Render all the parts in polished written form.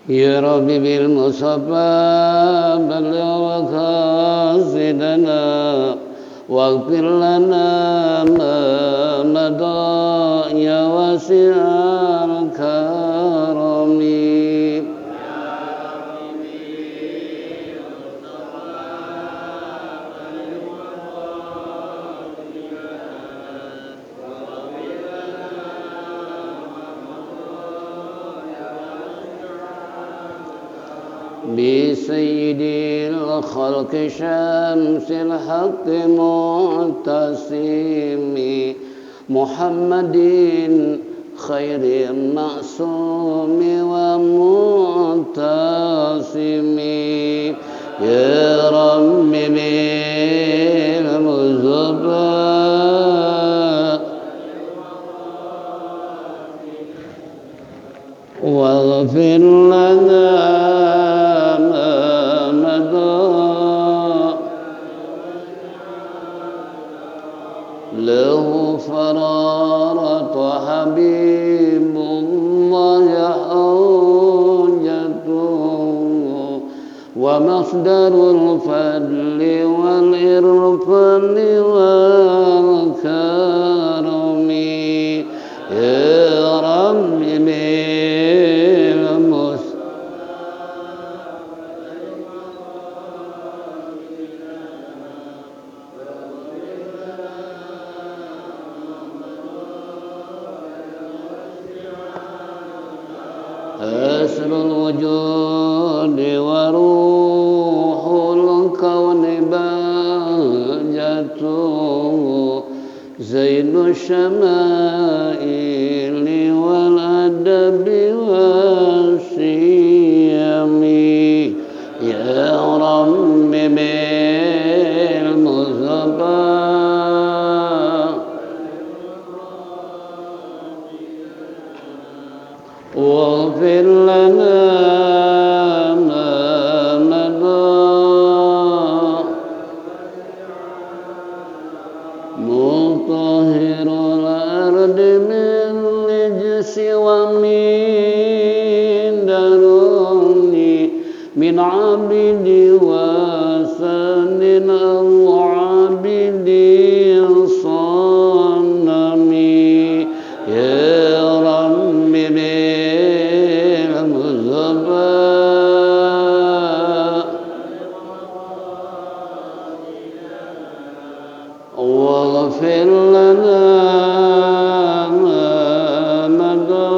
يا رب بالمصطفى بلغ مقاصدنا واغفر لنا ما مضى يا واسع الكرم. بسيد الخلق شمس الحق معتصم محمد خير معصوم ومعتصم. يا رب بالمصطفى واغفر لنا له فرارة حبيب الله حوجته ومصدر الفضل والإرفان والكرم. يا رب أسر الوجود وروح الكون بهجته زين الشمائل والأدب والسيم. يا رب بالمصطفى واغفر لنا ما مضى مطهر الأرض من رجس ومن درني من عبد وسن أو عبد صنم. يا رب واغفر لنا ما مضى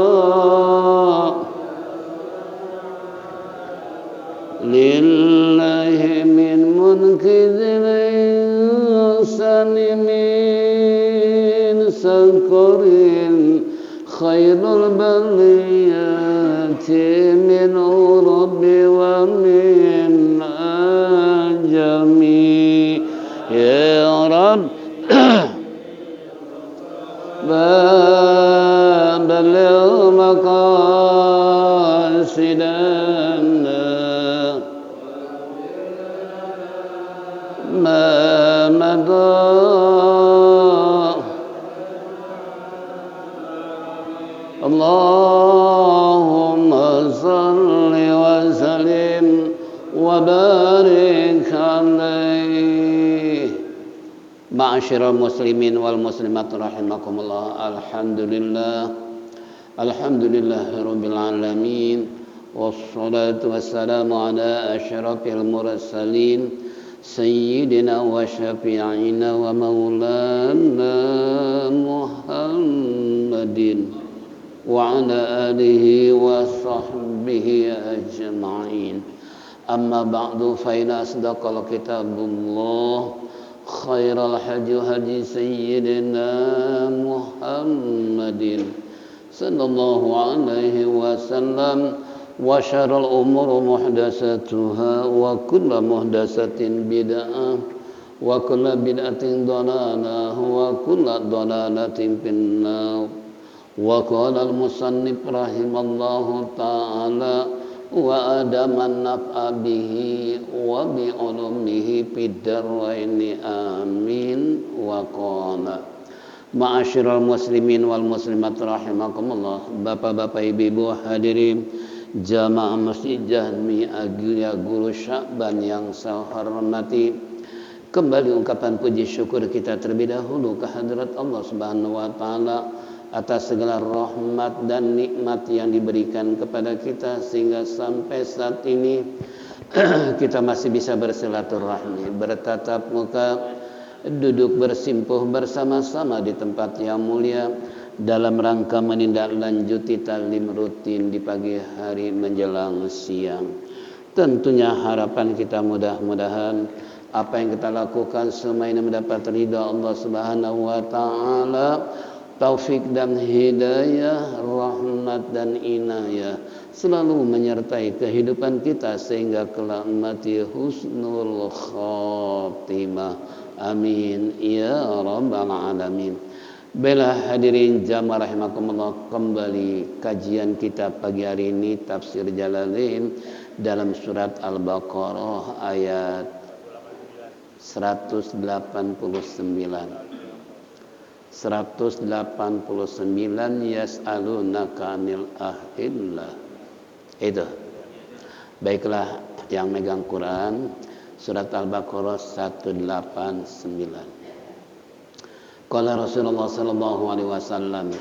لله من منقذ الإنسان من سكر خير البريات من أوروب ومن أجم. يا رب بلغ مقاصدنا ما مضى اللهم صل وسلم وبارك عليه. Ma'asyiral muslimin wal muslimat rahimakumullah. Alhamdulillahirabbil alamin wassalatu wassalamu ala asyrafil mursalin sayyidina wa syafi'ina wa maulana Muhammadin wa ala alihi wa sahbihi ajma'in. Amma ba'du fa inna asdaqal kitabullah khairal hadi sayyidina Muhammadin sallallahu alaihi wasallam wa syarrul umur muhdatsatuha wa kullu muhdatsatin bid'ah wa kullu bid'atin dhalalah wa kullu dhalalatin finnar. Wa qala al-musannif rahimallahu ta'ala wa adaman naf'a bihi wa bi ulumihi fid daraini amin. Wa qala ma'asyiral muslimin wal muslimat rahimakumullah. Bapak-bapak, ibu-ibu hadirin Jamaah Masjid Jahmi Agia Guru Syakban yang saya hormati, kembali ungkapan puji syukur kita terlebih dahulu kehadirat Allah Subhanahu wa taala atas segala rahmat dan nikmat yang diberikan kepada kita sehingga sampai saat ini kita masih bisa bersilaturahmi, bertatap muka, duduk bersimpuh bersama-sama di tempat yang mulia dalam rangka menindaklanjuti taklim rutin di pagi hari menjelang siang. Tentunya harapan kita mudah-mudahan apa yang kita lakukan semua ini mendapat ridha Allah Subhanahu wa taala, taufik dan hidayah, rahmat dan inayah selalu menyertai kehidupan kita sehingga kelak mati husnul khatimah. Amin ya rabbal alamin. Baiklah hadirin jamaah rahimakumullah, kembali kajian kita pagi hari ini tafsir Jalalain dalam surat Al-Baqarah ayat 189 yas'alunaka 'anil ahillah. Itu. Baiklah yang megang Quran surat Al-Baqarah 189. Qala Rasulullah sallallahu alaihi wasallam,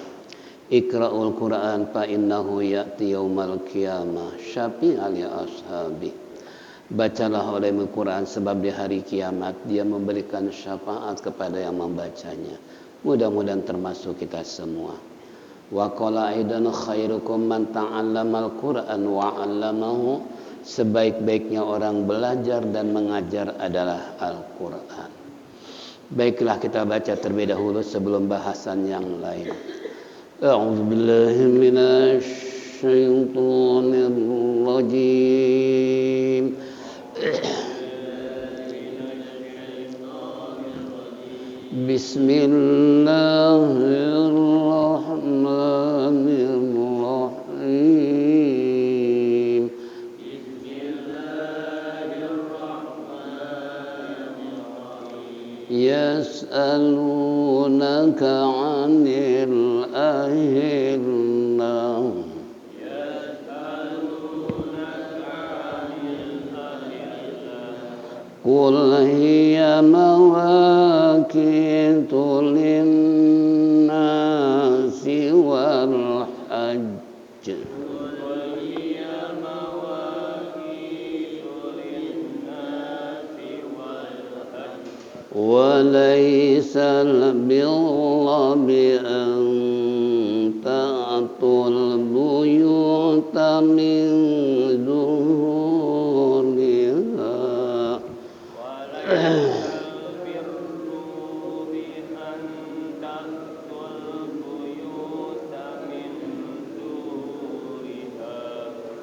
Iqra'ul Qur'an fa innahu ya'ti yaumal qiyamah syafi'an li ashabi. Bacalah olehmu Quran sebab di hari kiamat dia memberikan syafaat kepada yang membacanya. Mudah-mudahan termasuk kita semua. Wa qala aidan khairukum man ta'allamal Qur'an wa 'allamahu. Sebaik-baiknya orang belajar dan mengajar adalah Al-Qur'an. Baiklah kita baca terlebih dahulu sebelum bahasan yang lain. A'udzubillahi minasyaitonir rajim. Bismillahirrahmanirrahim. Yas'alunaka 'anil ahillah. Qul hiya mawaqitu lin-nasi wal hajj. وليس البر بأن تأتوا البيوت من ظهورها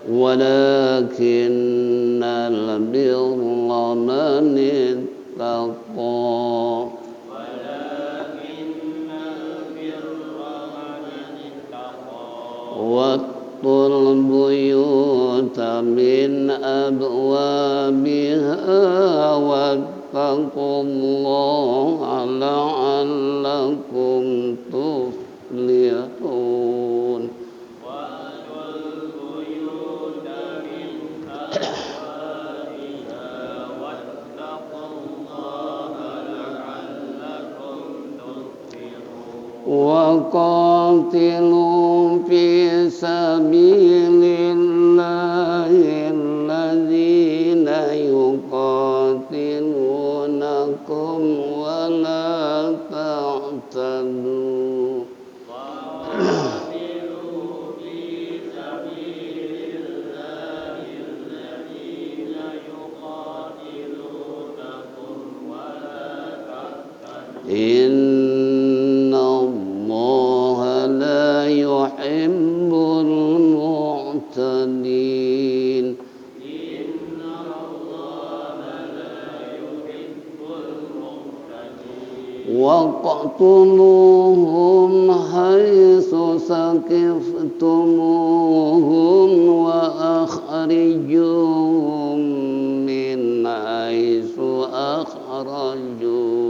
ولكن البر من اتقى واتقوا البيوت من أبوابها واتقوا الله لعلكم تفلحون. وقاتلوا في سبيل الله الذين يقاتلونكم ولا تعتدوا إن الله لا يحب المعتدين. واقتلوهم حيث ثقفتموهم وأخرجوهم من حيث أخرجوكم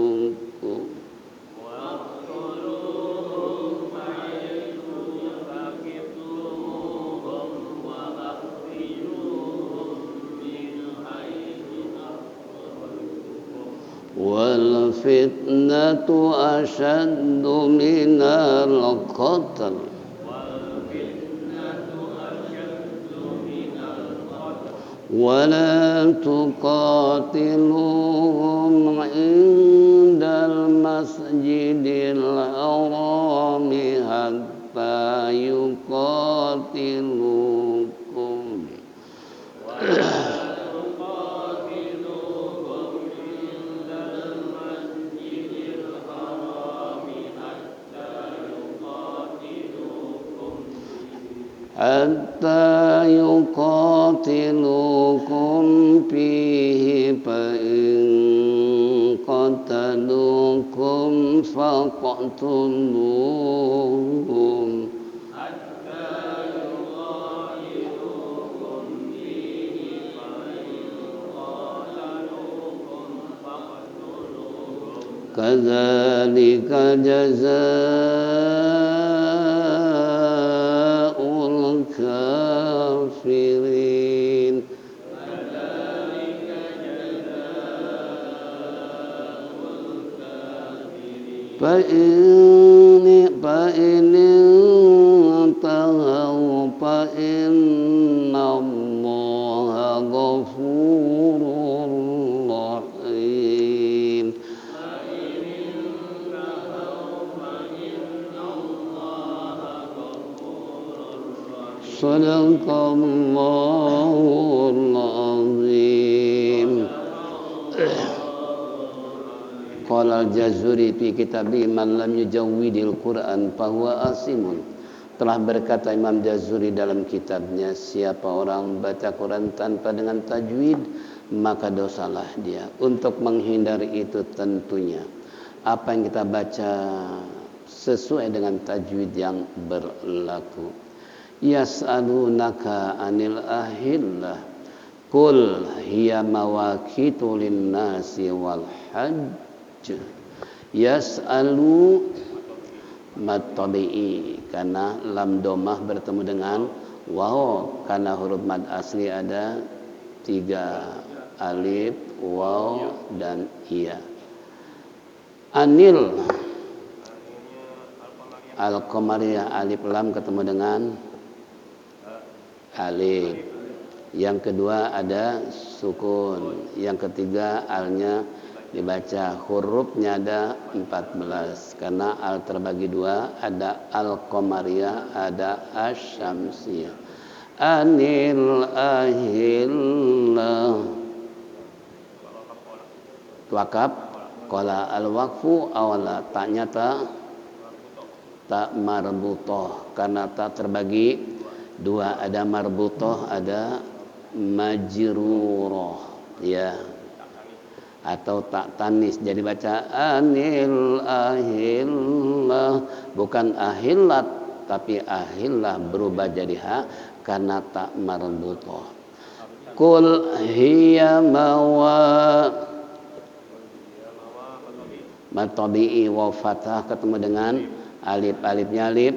والفتنة أشد من القتل ولا تقاتلوهم عند المسجد الحرام حتى يقاتلوكم حتى يقاتلوكم فيه فإن قتلوكم فاقتلوهم كذلك جزاء الكافرين فإن انتهوا فإن الله غفور رحيم صدق الله العظيم. Qala al-Jazuri fi kitabi man lam yujawwidil Qur'an fahuwa asimun. Telah berkata Imam Jazuri dalam kitabnya, siapa orang baca Quran tanpa dengan tajwid maka dosalah dia. Untuk menghindari itu tentunya apa yang kita baca sesuai dengan tajwid yang berlaku. Yas'alunaka 'anil ahillah qul hiya mawaqitu lin-nasi wal hajj. Yas'alu mad tabi'i karena lam domah bertemu dengan waw, karena huruf mad asli ada 3 alif, waw dan iya. Anil al-qamariyah alif lam ketemu dengan alif. Yang kedua ada sukun. Yang ketiga alnya dibaca, hurufnya ada 14 karena al terbagi 2, ada al-qamariyah, ada asy-syamsiyah. Anil ahillah wakaf qala al-waqfu awala taknya tak marbutah karena tak terbagi 2, ada marbutah, ada majrurah ya, atau tak tanis, jadi baca anil ahillah, bukan ahillat tapi ahillah berubah jadi ha karena tak marbutah. Qul hiya matabi'i wa fathah ketemu dengan alif, alifnya alif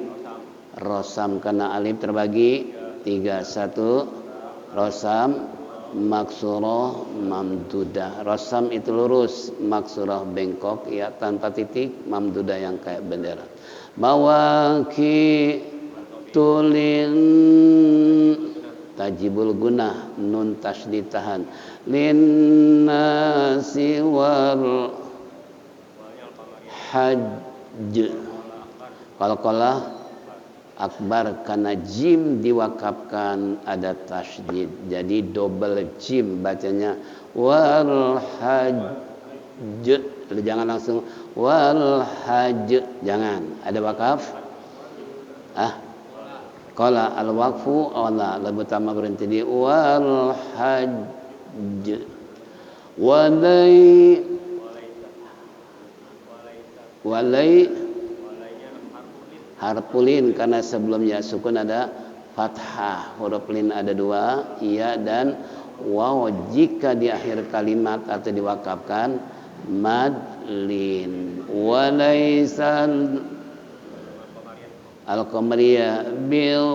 rosam karena alif terbagi 3, 1 rosam maksurah mamdudah. Rosam itu lurus, maksurah bengkok ya tanpa titik, mamdudah yang kayak bendera. Mawaki tulin tajibul gunah, nun tasydid tahan, linnasi wal hajj. Qalqalah akbar karena jim diwakafkan ada tasydid, jadi double jim bacanya wal hajj, jangan langsung wal hajj, jangan ada wakaf. Qala al waqfu ala lebih utama berhenti di wal hajj. Walai harpulin karena sebelumnya sukun ada fathah, huruf lin ada 2, iya dan waw. Jika di akhir kalimat atau diwakafkan mad lin. Walaisal al-qamariyah bil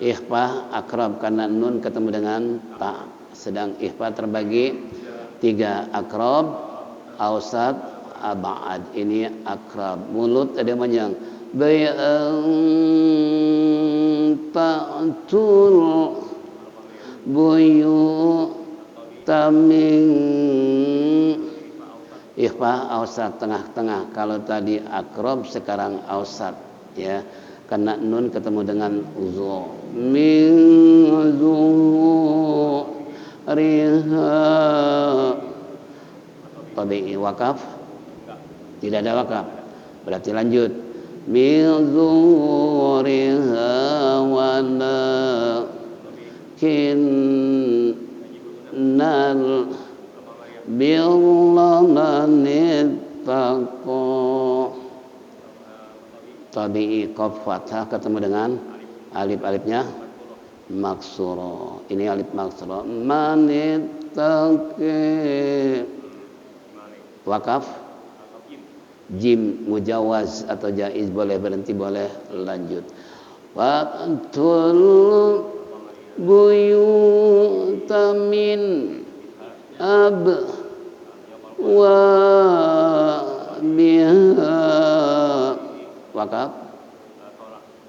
Ikhfa akrab karena nun ketemu dengan ta. Sedang ikhfa terbagi 3, akrab, ausat, abad. Ini akrab. Mulut ada yang ta'tul buyutamin. Ikhfa ausat tengah-tengah. Kalau tadi akrab sekarang ausat ya. Karena nun ketemu dengan uzu. Min riha. Tabi'i wakaf. Tidak ada wakaf. Berarti lanjut. Min riha wa kinnal billamanitaqo. Tabi'i qaf fathah ketemu dengan alif-alifnya maksuro. Ini alif maksuro. Manitaqi. Wakaf jim mujawaz atau jaiz, boleh berhenti boleh lanjut. Waqtul buyutamin ab wa biha. Wakaf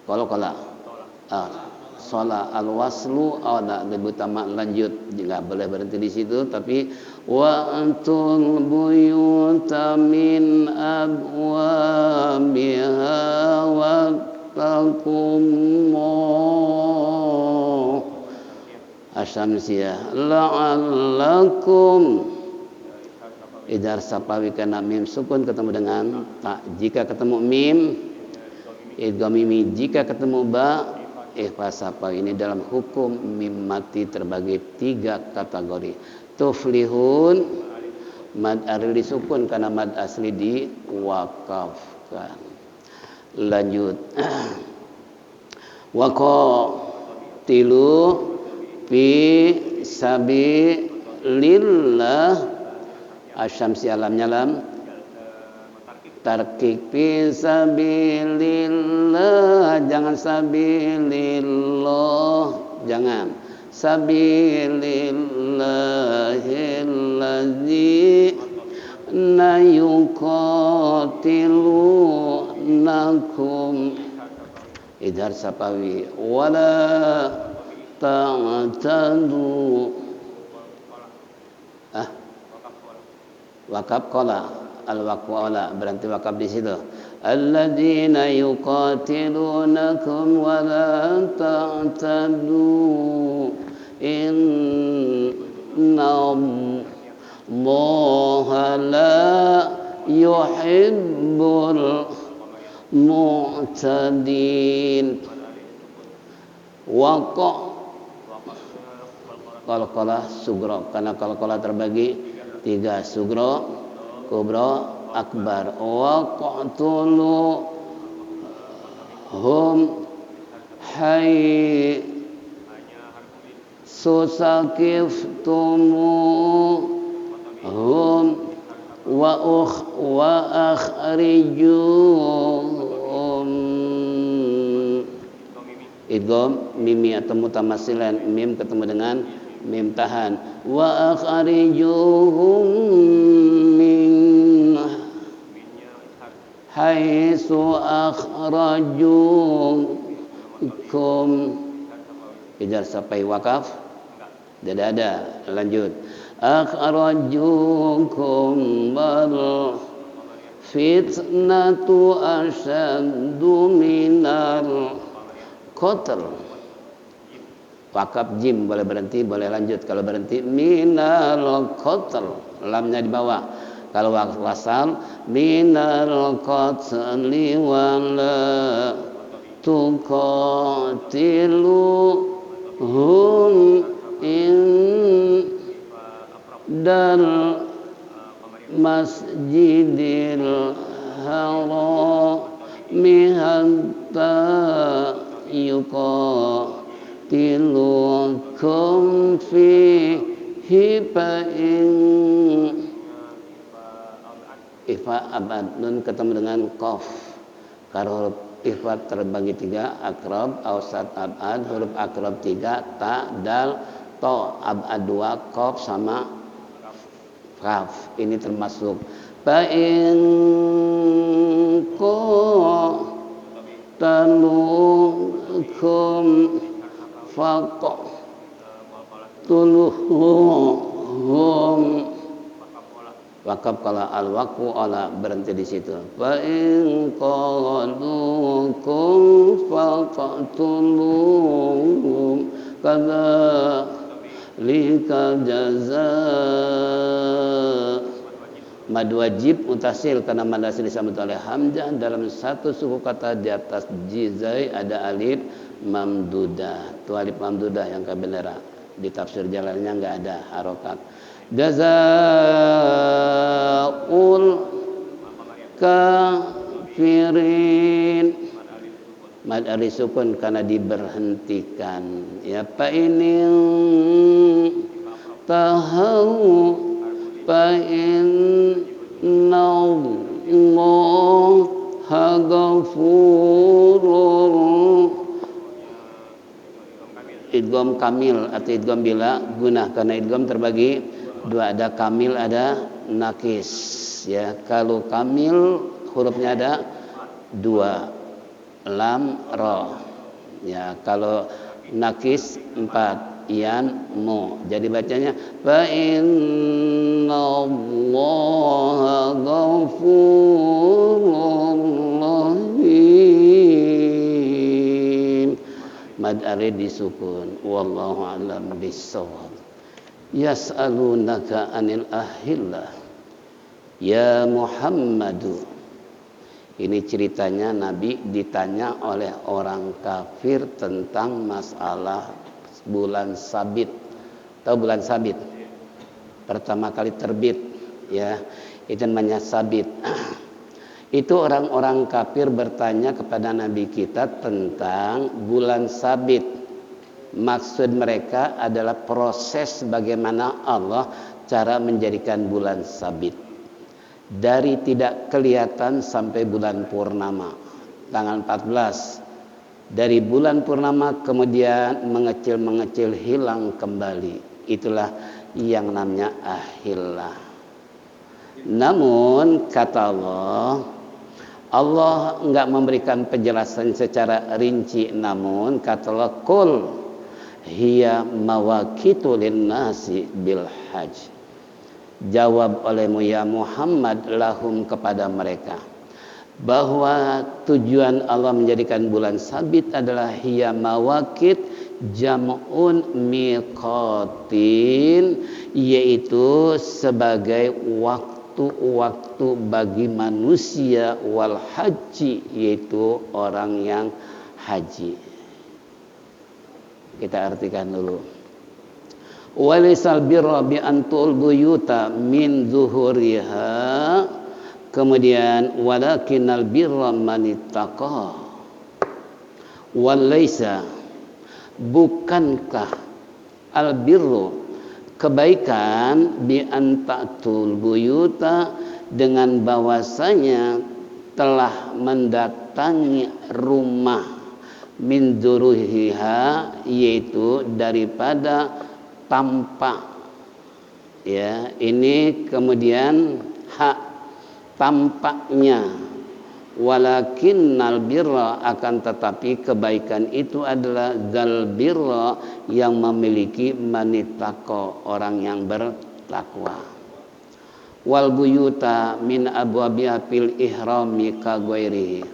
qala sholat al-waslu ada lebih utama lanjut, enggak boleh berhenti di situ. Tapi wa antul buyuta min abwabiha wa taqumullah asyamsiyah la'allakum. Idhar sapawi kana mim sukun ketemu dengan ta. Jika ketemu mim idgham mimi. Jika ketemu ba ikhfa sapawi. Ini dalam hukum mim mati terbagi 3 kategori. Tuflihun mad aril disukun karena mad asli diwakafkan. Lanjut. Waqatilu fi sabilillah. Asyamsi alamnya lam tarkik fi sabilillah. Jangan sabilillah, jangan sabilillahillazi na yuqatilunakum. Idhar sapawi wala ta'tadu. Wakaf qala al-waqfu ala berarti wakaf di situ. Alladzina yuqatilunakum wa la ta'tadu innallaha la yuhibbul mu'tadin. Waqa qalqalah sugra karena qalqalah terbagi 3, sugro, kubro, akbar. Waqtulu hum hay susakiftumu hum wa akhrijuhum. Idgham mimi atau mutamatsilan, mim ketemu dengan mim tahan. Wa akhrijuhum min haitsu akhrajukum. Ijar sampai wakaf tidak ada. Lanjut. Akhrajukum bal fitnatu asyaddu minal qatl. Wakaf jim boleh berhenti boleh lanjut. Kalau berhenti minal qatl, lamnya di bawah. Kalau wasal minal qatli wala tuqatiluhum indal masjidil harami hatta yuqatilukum fihi fa'in. Ifa abad nun ketemu dengan qaf. Kalau ikhfa terbagi 3, akrab, ausat, abad. Huruf akrab 3, ta, dal, to, abad 2, qaf sama kaf. Ini termasuk fa in qatalukum faqtuluhum. Wakaf kalau al-waqfu ala berhenti di situ. Fa in qalukum faqtuluhum kadzalika jazaa. Mad wajib mutasil karena mad asli disambut oleh hamzah dalam satu suku kata di atas jizai ada alif mamdudah. Itu alif mamdudah yang kebenaran. Di tafsir jalannya enggak ada harokat. Jazaul kafirin. Mad alif sukun karena diberhentikan. Ya fa ini tahu fa innallaha ghafurur. Idgham kamil atau idgham bila gunah karena idgham terbagi 2, ada kamil ada nakis ya. Kalau kamil hurufnya ada 2, lam, ra ya. Kalau nakis 4, yan, mu. Jadi bacanya fa innallaha ghafurur rahim. Mad arid disukun. Wallahu a'lam bissawab. Yas'alunaka 'anil ahillah ya Muhammadu. Ini ceritanya Nabi ditanya oleh orang kafir tentang masalah bulan sabit. Tahu bulan sabit? Pertama kali terbit ya. Itu namanya sabit. Itu orang-orang kafir bertanya kepada Nabi kita tentang bulan sabit. Maksud mereka adalah proses bagaimana Allah cara menjadikan bulan sabit. Dari tidak kelihatan sampai bulan purnama. Tanggal 14. Dari bulan purnama kemudian mengecil-mengecil hilang kembali. Itulah yang namanya ahillah. Namun kata Allah enggak memberikan penjelasan secara rinci, namun kata Allah qul hiya mawaqitu linnasi bil hajj. Jawab olehmu ya Muhammad lahum kepada mereka bahwa tujuan Allah menjadikan bulan sabit adalah hiya mawaqit jam'un miqatin, yaitu sebagai waktu-waktu bagi manusia wal haji, yaitu orang yang haji. Kita artikan dulu. Walisal birra bi antul buyuta min zuhuriha. Kemudian walakinal birra man ittaqa. Walaysa, bukankah al birru kebaikan bi antatul buyuta dengan bahwasanya telah mendatangi rumah min zuruhiha, yaitu daripada tampak ya. Ini kemudian hak tampaknya. Walakinnal birra, akan tetapi kebaikan itu adalah zal birra yang memiliki manittaqo, orang yang bertakwa. Wal buyuta min abwabiha fil ihrami ka ghairihi,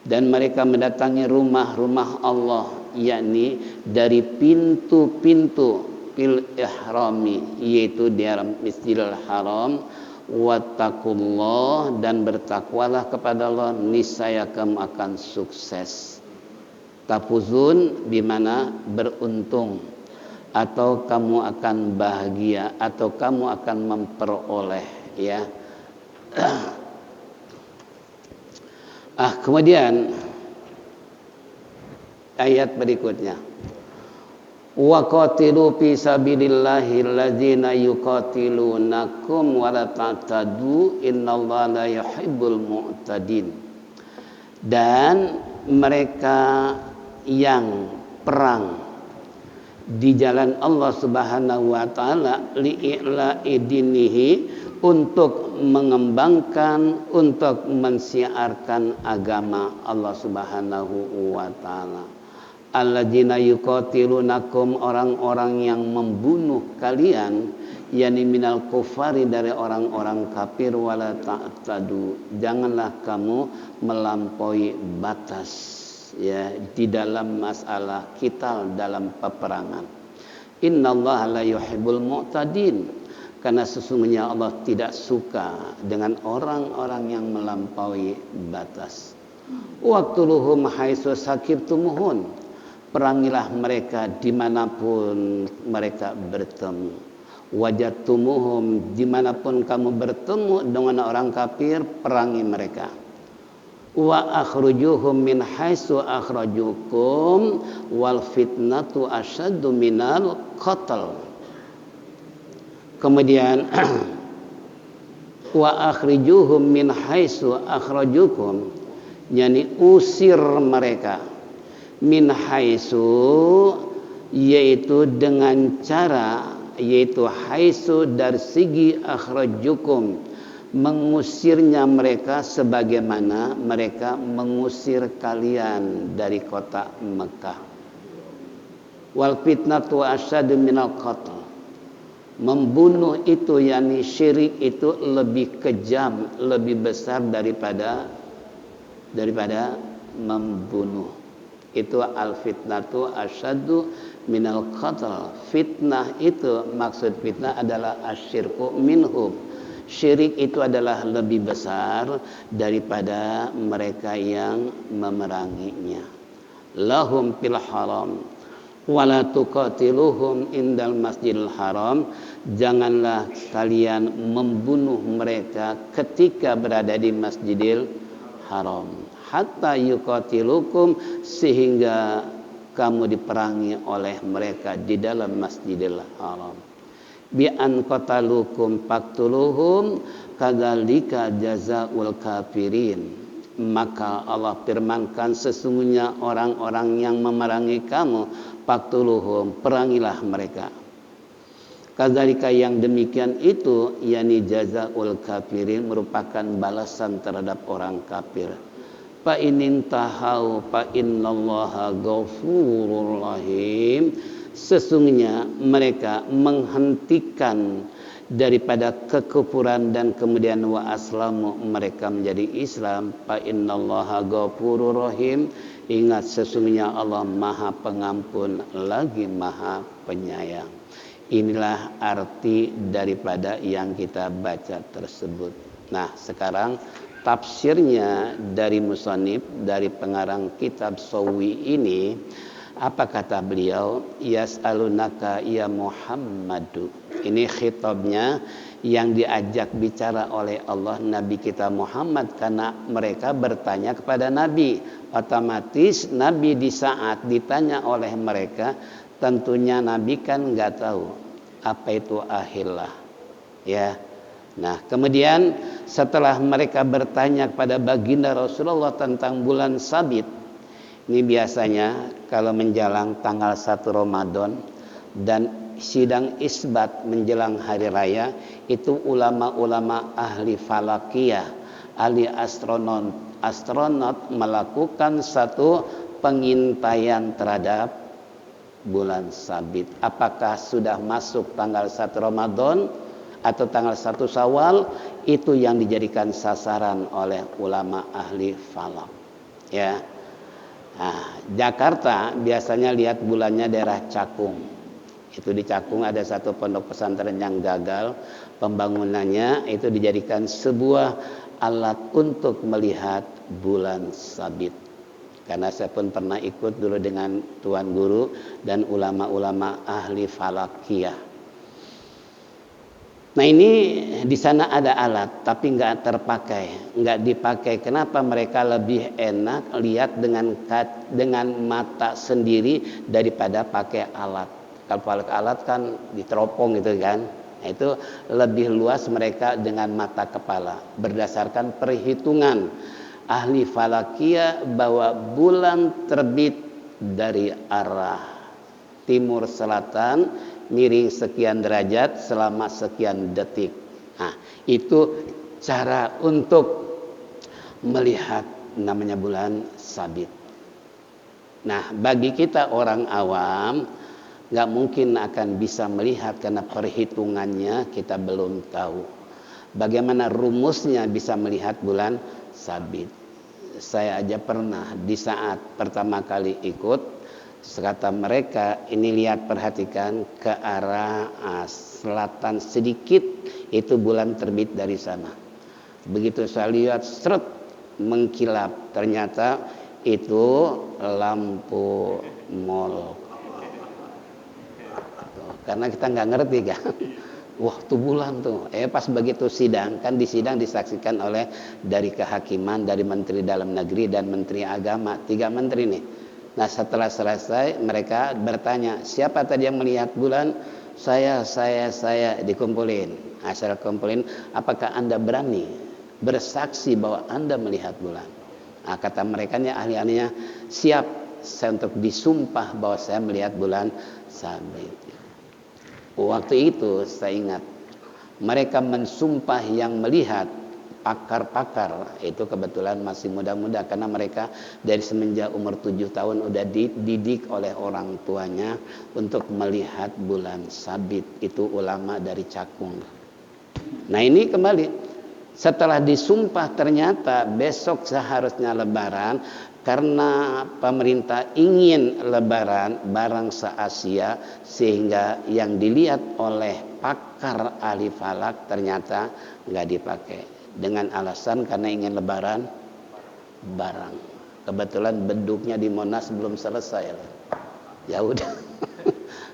dan mereka mendatangi rumah-rumah Allah, yakni dari pintu-pintu fil ihrami, yaitu di Masjidil Haram. Wattaqullah, dan bertakwalah kepada Allah, niscaya kamu akan sukses. Tafuzun bimana beruntung, atau kamu akan bahagia, atau kamu akan memperoleh ya. Kemudian ayat berikutnya, wa qatilu fi sabilillahi allazina yuqatilunakum wa la ta'tadu innallaha la yuhibbul mu'tadin. Dan mereka yang perang di jalan Allah Subhanahu wa taala li'i'la'i dinihi, untuk mengembangkan, untuk mensiarkan agama Allah Subhanahu wa taala. Alladzina yuqatilunakum, orang-orang yang membunuh kalian, yani minal kufari, dari orang-orang kafir, wala ta'tadu, janganlah kamu melampaui batas, ya, di dalam masalah kita dalam peperangan. Innallaha la yuhibbul mu'tadin, karena sesungguhnya Allah tidak suka dengan orang-orang yang melampaui batas. Waqtuluhum haitsu sakibtumuhun, perangilah mereka dimanapun mereka bertemu. Wajadtumuhum, dimanapun kamu bertemu dengan orang kafir, perangi mereka. Wa akhrujuhum min haitsu akhrajukum wal fitnatu asyaddu minal qatl. Kemudian wa akhrijuhum min haitsu akhrajukum, yani usir mereka, min haitsu, yaitu dengan cara, yaitu haitsu dari segi akhrajukum, mengusirnya mereka sebagaimana mereka mengusir kalian dari kota Mekah. Wal fitnatu asyaddu minal qatl, membunuh itu, yakni syirik itu lebih kejam, lebih besar daripada membunuh. Itu al fitnatu asyaddu minal qatl. Fitnah itu, maksud fitnah adalah asyirku minhum, syirik itu adalah lebih besar daripada mereka yang memeranginya. Lahum fil haram wala tuqatiluhum indal masjidil haram, janganlah kalian membunuh mereka ketika berada di Masjidil Haram, hatta yuqatilukum, sehingga kamu diperangi oleh mereka di dalam Masjidil Haram. Bi an qatalukum faqtuluhum kadzalika jazaul kafirin, maka Allah firmankan, sesungguhnya orang-orang yang memerangi kamu, faqtuluhum, perangilah mereka. Kadzalika, yang demikian itu, yakni jazaul kafirin, merupakan balasan terhadap orang kafir. Fa inintahau fa innallaha ghafurur rahim, sesungguhnya mereka menghentikan daripada kekufuran dan kemudian wa aslamu, mereka menjadi Islam. Fa innallaha ghafurur rahim, ingat sesungguhnya Allah Maha Pengampun lagi Maha Penyayang. Inilah arti daripada yang kita baca tersebut. Nah, sekarang tafsirnya dari musannif, dari pengarang kitab Sawi ini, apa kata beliau? Yas'alunaka ya Muhammadu. Ini khitabnya yang diajak bicara oleh Allah Nabi kita Muhammad, karena mereka bertanya kepada Nabi. Otomatis Nabi di saat ditanya oleh mereka, tentunya Nabi kan nggak tahu apa itu ahillah, ya. Nah, kemudian setelah mereka bertanya kepada baginda Rasulullah tentang bulan sabit, ini biasanya kalau menjelang tanggal 1 Ramadan dan sidang isbat menjelang hari raya, itu ulama-ulama ahli falakiyah, ahli astronot melakukan satu pengintaian terhadap bulan sabit. Apakah sudah masuk tanggal 1 Ramadan atau tanggal 1 Syawal, itu yang dijadikan sasaran oleh ulama ahli falak, ya. Nah, Jakarta biasanya lihat bulannya daerah Cakung. Itu di Cakung ada satu pondok pesantren yang gagal pembangunannya, itu dijadikan sebuah alat untuk melihat bulan sabit. Karena saya pun pernah ikut dulu dengan tuan guru dan ulama-ulama ahli falakiyah. Nah, ini di sana ada alat tapi nggak terpakai, nggak dipakai. Kenapa? Mereka lebih enak lihat dengan mata sendiri daripada pakai alat. Kalau pakai alat kan diteropong gitu kan. Nah, itu lebih luas mereka dengan mata kepala berdasarkan perhitungan ahli falakia bahwa bulan terbit dari arah timur selatan miring sekian derajat selama sekian detik. Nah, itu cara untuk melihat namanya bulan sabit. Nah, bagi kita orang awam nggak mungkin akan bisa melihat karena perhitungannya kita belum tahu. Bagaimana rumusnya bisa melihat bulan sabit? Saya aja pernah di saat pertama kali ikut, kata mereka ini lihat perhatikan ke arah selatan sedikit itu bulan terbit dari sana. Begitu saya lihat seret mengkilap, ternyata itu lampu mall. Karena kita nggak ngerti kan. Wah, tuh bulan tuh. Pas begitu sidang, kan di sidang disaksikan oleh dari kehakiman, dari Menteri Dalam Negeri dan Menteri Agama, 3 menteri nih. Nah, setelah selesai mereka bertanya, siapa tadi yang melihat bulan? Saya dikumpulin. Asal kumpulin, apakah Anda berani bersaksi bahwa Anda melihat bulan? Nah, kata mereka nih ahli-ahlinya, siap saya untuk disumpah bahwa saya melihat bulan sabit. Waktu itu saya ingat mereka mensumpah yang melihat pakar-pakar itu kebetulan masih muda-muda karena mereka dari semenjak umur 7 tahun udah dididik oleh orang tuanya untuk melihat bulan sabit. Itu ulama dari Cakung. Nah, ini kembali setelah disumpah ternyata besok seharusnya lebaran. Karena pemerintah ingin lebaran barang se-Asia sehingga yang dilihat oleh pakar ahli falak ternyata nggak dipakai dengan alasan karena ingin lebaran barang. Kebetulan beduknya di Monas belum selesai. Ya udah.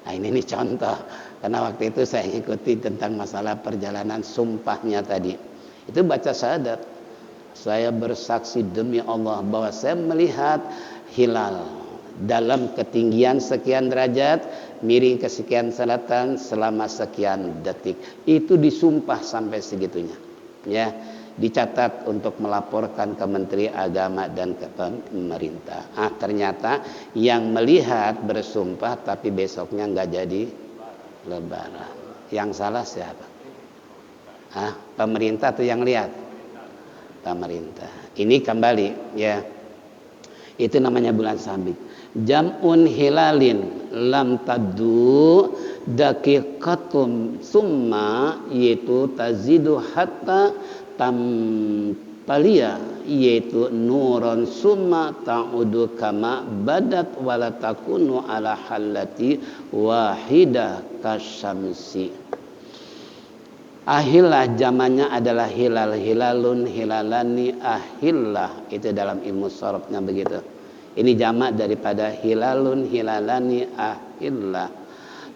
Nah, ini contoh karena waktu itu saya ikuti tentang masalah perjalanan sumpahnya tadi. Itu baca syahadat. Saya bersaksi demi Allah bahwa saya melihat hilal dalam ketinggian sekian derajat, miring ke sekian selatan selama sekian detik. Itu disumpah sampai segitunya. Ya, dicatat untuk melaporkan ke Menteri Agama dan ke pemerintah. Ternyata yang melihat bersumpah tapi besoknya nggak jadi lebaran. Yang salah siapa? Pemerintah tuh yang lihat. Pemerintah. Ini kembali ya. Itu namanya bulan sabit. Jam'un hilalin lam tadu daqiqatum summa yaitu tazidu hatta tampalia yaitu nuron summa ta'udu kama badat wala takunu ala halati wahida kasyamsi. Ahillah zamannya adalah hilal, hilalun, hilalani, ahillah. Itu dalam ilmu sorobnya begitu. Ini jamak daripada hilalun, hilalani, ahillah.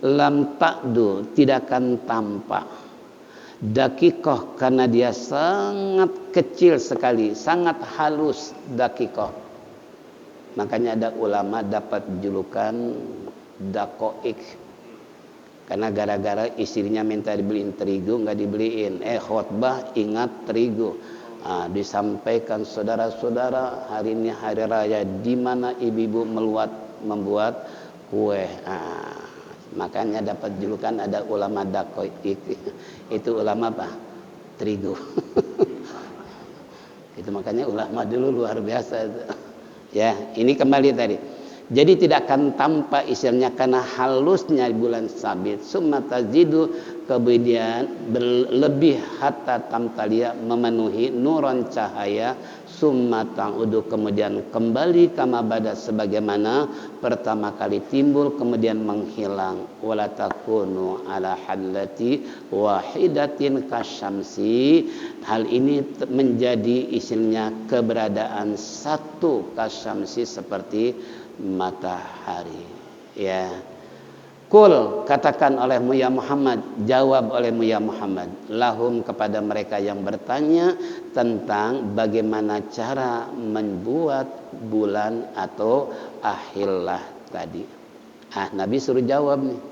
Lam ta'du, tidak akan tampak. Dakikoh, karena dia sangat kecil sekali, sangat halus dakikoh. Makanya ada ulama dapat julukan dakoik. Karena gara-gara istrinya minta dibeliin terigu, nggak dibeliin. Khotbah ingat terigu. Disampaikan saudara-saudara, hari ini hari raya di mana ibu-ibu membuat kue. Makanya dapat julukan ada ulama dakoik. Itu ulama apa? Terigu. Itu makanya ulama dulu luar biasa. Ya, ini kembali tadi. Jadi tidak akan tampak istilahnya karena halusnya bulan sabit. Summa tazidu, kemudian berlebih hatta tamtalia, memenuhi nuron cahaya. Summa ta'udu, kemudian kembali kama bada, sebagaimana pertama kali timbul kemudian menghilang. Wala takunu ala hallati wahidatin kasyamsi. Hal ini menjadi istilahnya keberadaan satu kasyamsi seperti matahari. Ya, kul, katakan olehmu ya Muhammad, jawab olehmu ya Muhammad, lahum, kepada mereka yang bertanya tentang bagaimana cara membuat bulan atau ahillah tadi. Nabi suruh jawab nih.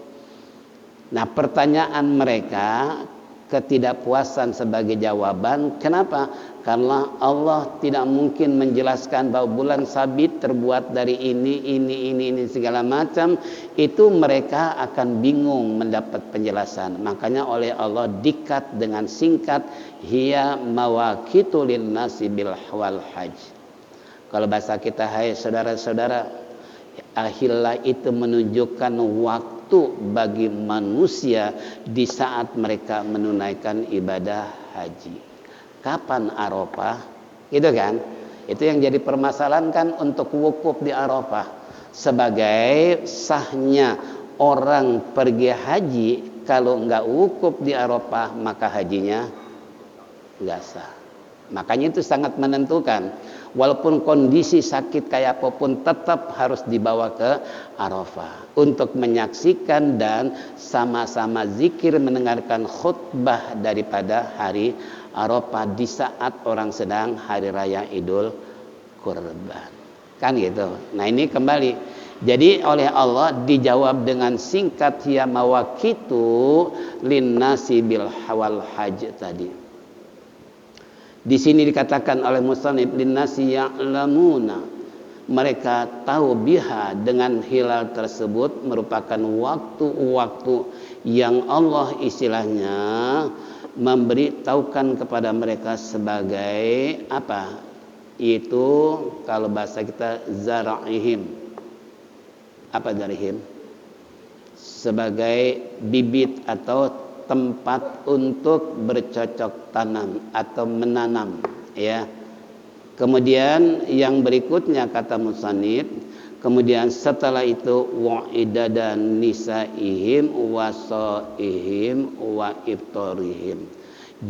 Nah, pertanyaan mereka ketidakpuasan sebagai jawaban. Kenapa? Karena Allah tidak mungkin menjelaskan bahwa bulan sabit terbuat dari ini segala macam. Itu mereka akan bingung mendapat penjelasan. Makanya oleh Allah dikat dengan singkat, hiya mawaqitu linnasi bil wal hajj. Kalau bahasa kita, hai saudara-saudara, ahillah itu menunjukkan waktu bagi manusia di saat mereka menunaikan ibadah haji. Kapan Arafah? Itu kan? Itu yang jadi permasalahan kan untuk wukuf di Arafah. Sebagai sahnya orang pergi haji, kalau enggak wukuf di Arafah maka hajinya enggak sah. Makanya itu sangat menentukan. Walaupun kondisi sakit kayak apapun tetap harus dibawa ke Arafah untuk menyaksikan dan sama-sama zikir mendengarkan khutbah daripada hari Arafah di saat orang sedang hari raya Idul Kurban. Kan gitu. Nah, ini kembali. Jadi oleh Allah dijawab dengan singkat, ya mawaqitu linnasi bil wal hajj tadi. Di sini dikatakan oleh musannif linnasi ya'lamuna, mereka tahu biha dengan hilal tersebut merupakan waktu-waktu yang Allah istilahnya memberitahukan kepada mereka sebagai apa? Itu kalau bahasa kita zara'ihim. Apa zara'ihim? Sebagai bibit atau tempat untuk bercocok tanam atau menanam, ya. Kemudian yang berikutnya kata musannif, kemudian setelah itu wa'idadan nisaihim wasaihim wa iftarihim,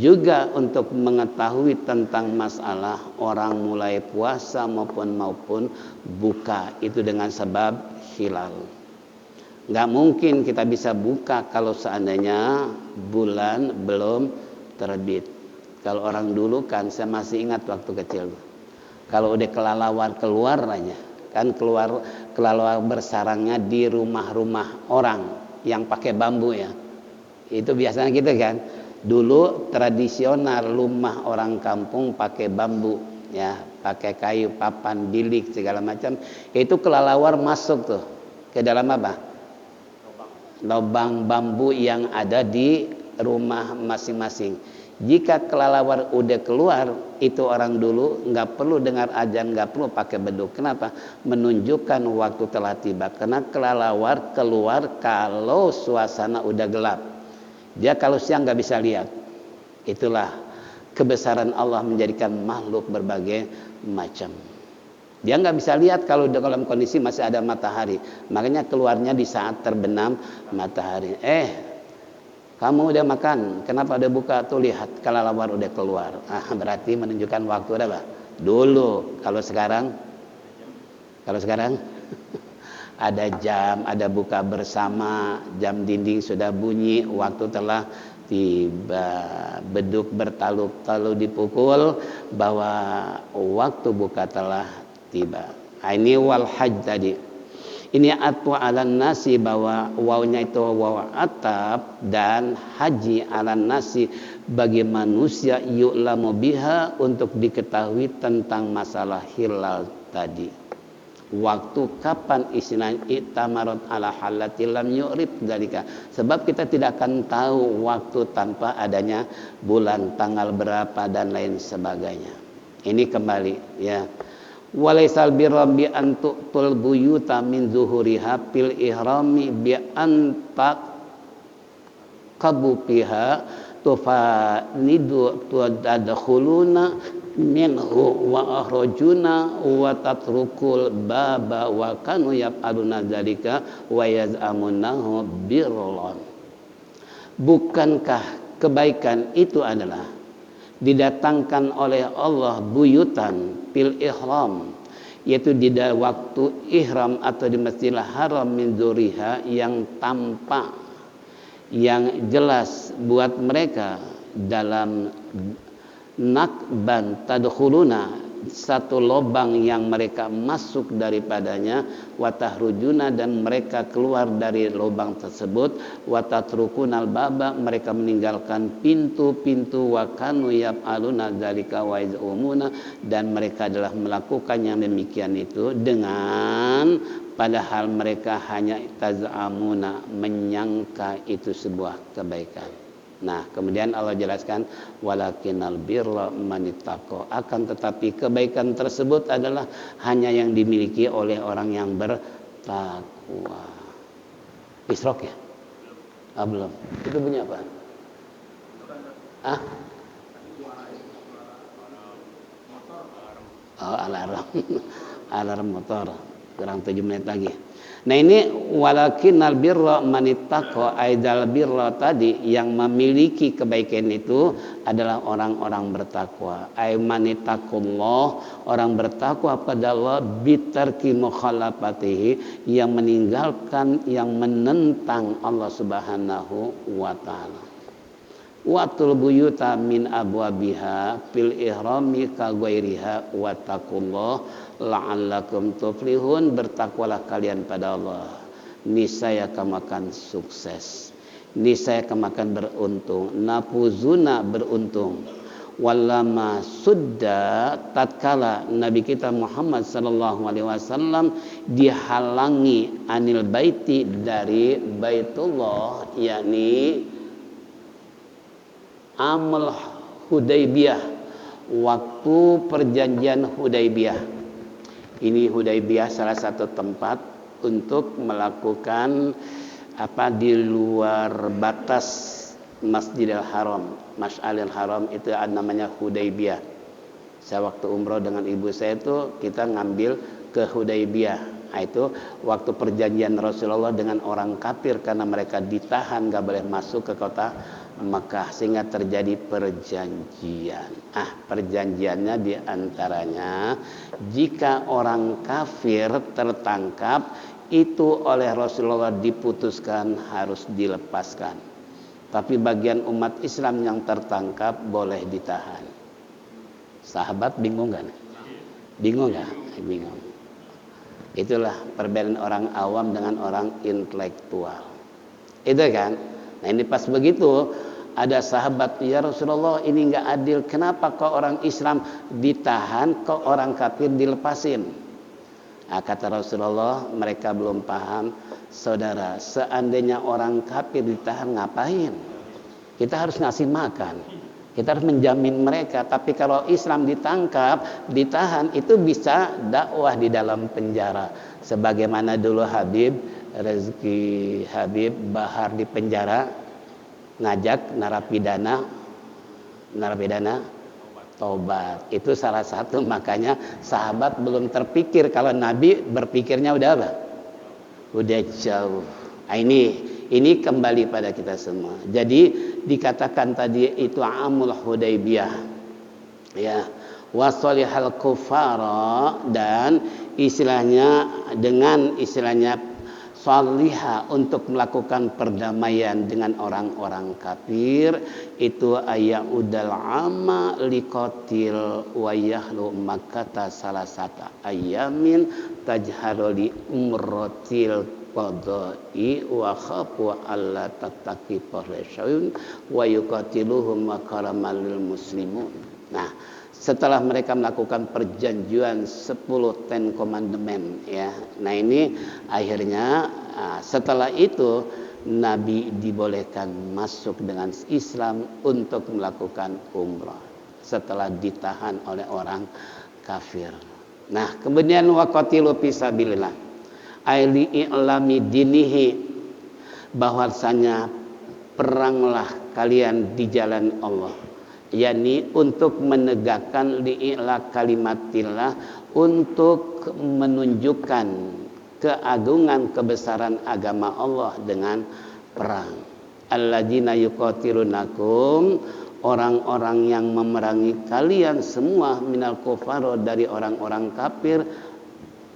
juga untuk mengetahui tentang masalah orang mulai puasa maupun buka itu dengan sebab hilal. Nggak mungkin kita bisa buka kalau seandainya bulan belum terbit. Kalau orang dulu kan, saya masih ingat waktu kecil, kalau udah kelalauan keluar aja, kan kelalauan bersarangnya di rumah-rumah orang yang pakai bambu ya. Itu biasanya gitu kan. Dulu tradisional rumah orang kampung pakai bambu ya, pakai kayu, papan, bilik segala macam. Itu kelalauan masuk tuh ke dalam apa? Lubang bambu yang ada di rumah masing-masing. Jika kelelawar udah keluar, itu orang dulu nggak perlu dengar azan, nggak perlu pakai beduk. Kenapa? Menunjukkan waktu telah tiba. Karena kelelawar keluar kalau suasana udah gelap. Dia kalau siang nggak bisa lihat. Itulah kebesaran Allah menjadikan makhluk berbagai macam. Dia nggak bisa lihat kalau dalam kondisi masih ada matahari. Makanya keluarnya di saat terbenam matahari. Kamu udah makan, kenapa udah buka? Tuh lihat, kelelawar udah keluar. Berarti menunjukkan waktu ada apa? Dulu. Kalau sekarang ada jam, ada buka bersama, jam dinding sudah bunyi, waktu telah tiba, beduk bertalu-talu dipukul bahwa waktu buka telah tiba. Ini wal hajj tadi. Ini atwa alan nasi, bahwa wawnya itu waw atap, dan haji alan nasi bagi manusia yu'lamu biha, untuk diketahui tentang masalah hilal tadi. Waktu kapan istilahnya itamarat ala halati lam yu'rib dalika. Sebab kita tidak akan tahu waktu tanpa adanya bulan, tanggal berapa dan lain sebagainya. Ini kembali ya. Walaisal birra bi an tu'tul buyuta min zuhuriha fil ihrami bi an taqabuha tufanidu tadkhuluna minhu wa akhrajuna wa tatrukul baba wa kanu yaf'aluna dzalika wa yaz'amunahu birran. Bukankah kebaikan itu adalah didatangkan oleh Allah buyutan fil ihram, yaitu di waktu ihram atau di Masjidil Haram, min zuriha, yang tampak, yang jelas buat mereka dalam nakban tadkhuluna, satu lubang yang mereka masuk daripadanya, watahrujuna dan mereka keluar dari lubang tersebut, watatrukunal baba mereka meninggalkan pintu-pintu, wa kanu yaf'aluna dzalika wa yaz'umuna dan mereka adalah melakukan yang demikian itu dengan padahal mereka hanya taz'amuna menyangka itu sebuah kebaikan. Nah, kemudian Allah jelaskan walakinal birra manittaqo, akan tetapi kebaikan tersebut adalah hanya yang dimiliki oleh orang yang bertakwa. Isra ya? Belum. Itu bunyi apa? Alarm. Alarm motor. Kurang 7 menit lagi. Nah ini walakinnal birra manittaqo, aidal birra tadi yang memiliki kebaikan itu adalah orang-orang bertakwa. Ay manittaqullah, orang bertakwa pada Allah bitarki mukhalafatihi, yang meninggalkan yang menentang Allah Subhanahu wa taala. Watul buyuta min abwabiha fil ihrami ka ghairiha wattaqullah la'allakum tuflihun, bertakwalah kalian pada Allah, niscaya kamu akan sukses, niscaya kamu akan beruntung, napuzuna beruntung. Walama sudda, tatkala Nabi kita Muhammad sallallahu alaihi wasallam dihalangi anil baiti dari Baitullah, yakni amal Hudaybiyah, waktu perjanjian Hudaybiyah. Ini Hudaybiyah salah satu tempat untuk melakukan di luar batas Masjidil Haram. Masy'aril Haram itu namanya Hudaybiyah. Saya waktu umroh dengan ibu saya itu kita ngambil ke Hudaybiyah. Nah, itu waktu perjanjian Rasulullah dengan orang kafir karena mereka ditahan gak boleh masuk ke kota Mekah, sehingga terjadi perjanjian. Perjanjiannya diantaranya jika orang kafir tertangkap itu oleh Rasulullah diputuskan harus dilepaskan, tapi bagian umat Islam yang tertangkap boleh ditahan. Sahabat bingung kan? Bingung nggak? Bingung. Itulah perbedaan orang awam dengan orang intelektual. Itu kan? Nah ini pas begitu ada sahabat, ya Rasulullah ini nggak adil, kenapa kok orang Islam ditahan, kok orang kafir dilepasin? Kata Rasulullah, mereka belum paham, saudara, seandainya orang kafir ditahan ngapain? Kita harus ngasih makan, kita harus menjamin mereka. Tapi kalau Islam ditangkap, ditahan, itu bisa dakwah di dalam penjara. Sebagaimana dulu Rezeki Habib Bahar di penjara ngajak narapidana tobat. Itu salah satu, makanya sahabat belum terpikir, kalau Nabi berpikirnya udah apa? Udah jauh. Ini kembali pada kita semua. Jadi dikatakan tadi itu amul Hudaybiyah. Ya, wasolihal kufara, dan istilahnya dengan istilahnya salihah untuk melakukan perdamaian dengan orang-orang kafir, itu ayyaudal amma liqatil wa yahlu makkata salasata ayamin tajharu li umratil qada'i wa khafu alla tattaqi farashun wa yuqatiluhum wa karamalil muslimun. Nah, setelah mereka melakukan perjanjian 10 Ten Commandment ya. Nah ini akhirnya setelah itu Nabi dibolehkan masuk dengan Islam untuk melakukan umrah setelah ditahan oleh orang kafir. Nah kemudian waqatilu fisabilillah aili i'lami dinihi, bahwasanya peranglah kalian di jalan Allah, yakni untuk menegakkan li'ila kalimatillah, untuk menunjukkan keagungan kebesaran agama Allah dengan perang. Alladzina yuqatilunakum, orang-orang yang memerangi kalian semua, minal kufaro, dari orang-orang kafir,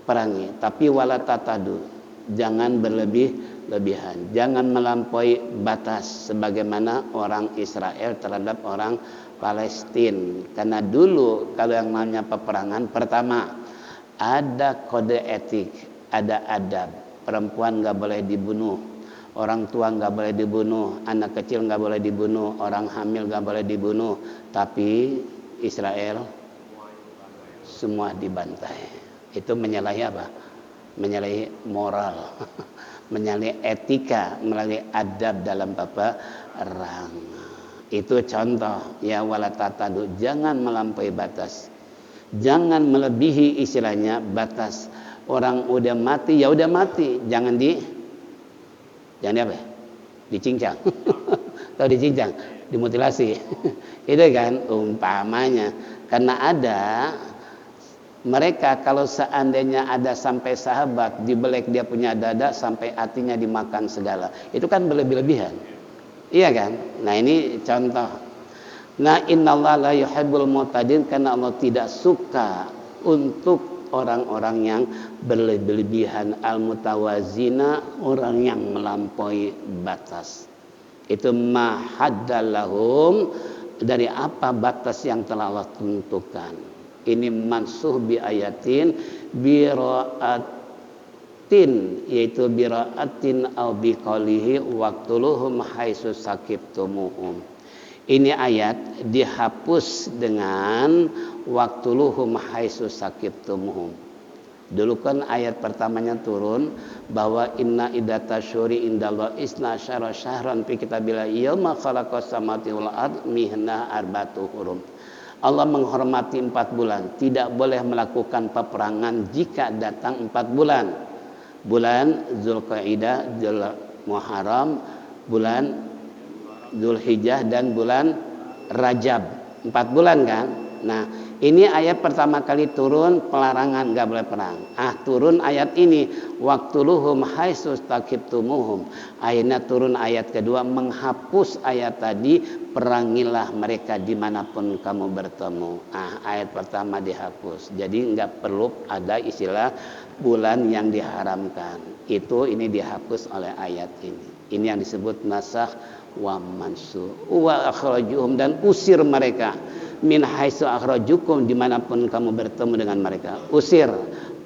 perangi. Tapi wala tatadu, Jangan berlebihan, jangan melampaui batas sebagaimana orang Israel terhadap orang Palestina. Karena dulu kalau yang namanya peperangan, pertama ada kode etik, ada adab. Perempuan nggak boleh dibunuh, orang tua nggak boleh dibunuh, anak kecil nggak boleh dibunuh, orang hamil nggak boleh dibunuh. Tapi Israel semua dibantai. Itu menyalahi apa? Menyalahi moral, menyalahi etika, menyalahi adab dalam peperang. Itu contoh ya, wala tatadu, jangan melampaui batas, jangan melebihi istilahnya batas. Orang udah mati ya udah mati, jangan apa? Dicincang. Atau dicincang, dimutilasi. Itu kan umpamanya. Karena ada mereka kalau seandainya ada sampai sahabat dibelek dia punya dada sampai hatinya dimakan segala, itu kan berlebih-lebihan. Iya kan? Nah ini contoh. Nah innallaha la yuhibbul mu'tadin, karena Allah tidak suka untuk orang-orang yang berlebihan, al-mutawazina, orang yang melampaui batas. Itu mahaddalahum, dari apa batas yang telah Allah tentukan. Ini mansuh bi ayatin biraatin, yaitu biraatin au biqalihi waqtuluhum haitsu sakibtumuhum. Ini ayat dihapus dengan waqtuluhum haitsu sakibtumuhum. Dulu kan ayat pertamanya turun bahwa inna iddatasyuri indallah isna syara syahran fi kitabillah yauma khalaqas samawati wal ard minha arba'atu hurum. Allah menghormati 4 bulan, tidak boleh melakukan peperangan jika datang 4 bulan. Bulan Zulqa'dah, Muharram, bulan Zulhijjah dan bulan Rajab. 4 bulan kan? Nah, ini ayat pertama kali turun pelarangan enggak boleh perang. Turun ayat ini waqtuluhum haitsu taqibtumuhum. Akhirnya turun ayat kedua menghapus ayat tadi, perangilah mereka dimanapun kamu bertemu. Ayat pertama dihapus. Jadi enggak perlu ada istilah bulan yang diharamkan. Ini dihapus oleh ayat ini. Ini yang disebut nasakh wa mansuh wa akhrajuhum, dan usir mereka min haitsu akhrajukum, dimanapun kamu bertemu dengan mereka. Usir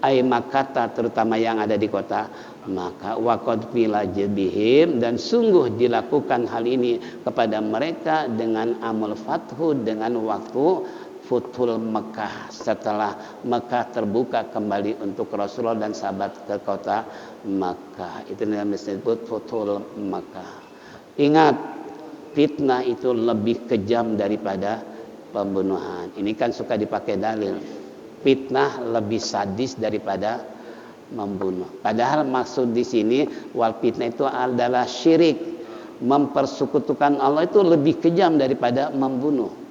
ay makata, terutama yang ada di kota Maka waqad fila jabihim, dan sungguh dilakukan hal ini kepada mereka dengan amal fathu, dengan waktu Futhul Mekah, setelah Mekah terbuka kembali untuk Rasulullah dan sahabat ke kota Mekah. Itu yang disebut Futhul Mekah. Ingat, fitnah itu lebih kejam daripada pembunuhan. Ini kan suka dipakai dalil. Fitnah lebih sadis daripada membunuh. Padahal maksud di sini wal fitnah itu adalah syirik. Mempersekutukan Allah itu lebih kejam daripada membunuh.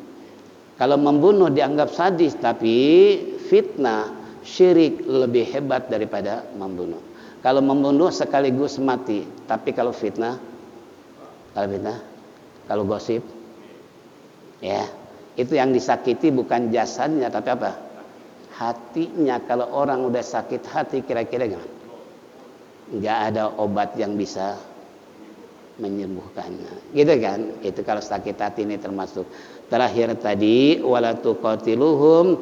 Kalau membunuh dianggap sadis, tapi fitnah, syirik lebih hebat daripada membunuh. Kalau membunuh sekaligus mati, tapi kalau fitnah, kalau gosip, ya, itu yang disakiti bukan jasadnya, tapi apa? Hatinya. Kalau orang udah sakit hati, kira-kira gimana? Nggak ada obat yang bisa menyembuhkannya, gitu kan? Itu kalau sakit hati ini termasuk. Terakhir tadi wala tuqatiluhum,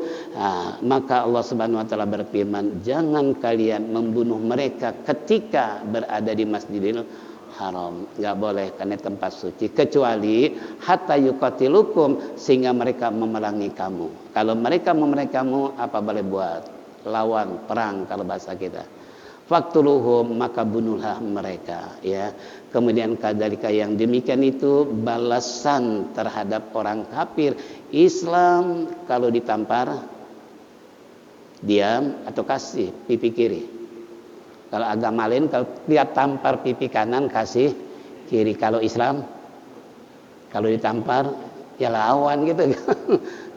maka Allah Subhanahu wa taala berfirman, jangan kalian membunuh mereka ketika berada di Masjidil Haram. Enggak boleh, karena tempat suci, kecuali hatta yuqatilukum, sehingga mereka memerangi kamu. Kalau mereka memerangi kamu, apa boleh buat? Lawan, perang kalau bahasa kita. Faqtuluhum, maka bunuhlah mereka, ya. Kemudian kadzalika, yang demikian itu balasan terhadap orang kafir. Islam kalau ditampar diam atau kasih pipi kiri. Kalau agama lain kalau dia tampar pipi kanan kasih kiri. Kalau Islam kalau ditampar ya lawan gitu.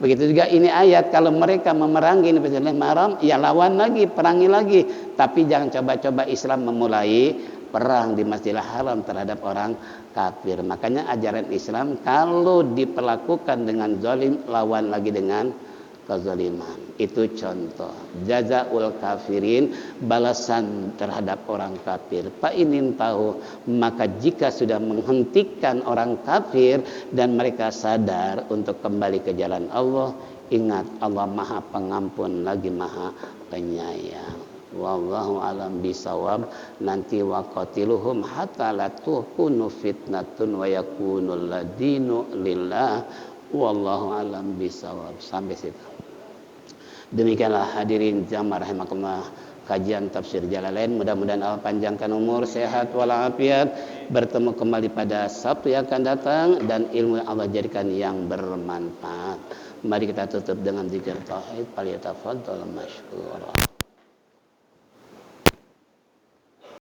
Begitu juga ini ayat, kalau mereka memerangi Masjidil Haram ya lawan lagi, perangi lagi. Tapi jangan coba-coba Islam memulai perang di Masjidil Haram terhadap orang kafir. Makanya ajaran Islam kalau diperlakukan dengan zalim, lawan lagi dengan kezaliman. Itu contoh jazaul kafirin, balasan terhadap orang kafir. Fa inin tahu, maka jika sudah menghentikan orang kafir dan mereka sadar untuk kembali ke jalan Allah, ingat Allah Maha Pengampun lagi Maha Penyayang. Wallahu alam bisawab. Nanti waqatiluhum hatta la tukunu fitnatun wa yakunul ladinu lillah. Wallahu alam bisawab. Sampai situ. Demikianlah hadirin jamaah rahimakumullah, kajian tafsir Jalalain. Mudah-mudahan Allah panjangkan umur, sehat walafiat, bertemu kembali pada Sabtu yang akan datang, dan ilmu yang Allah jadikan yang bermanfaat. Mari kita tutup dengan zikir tauhid. Falyatafaddal masykuran.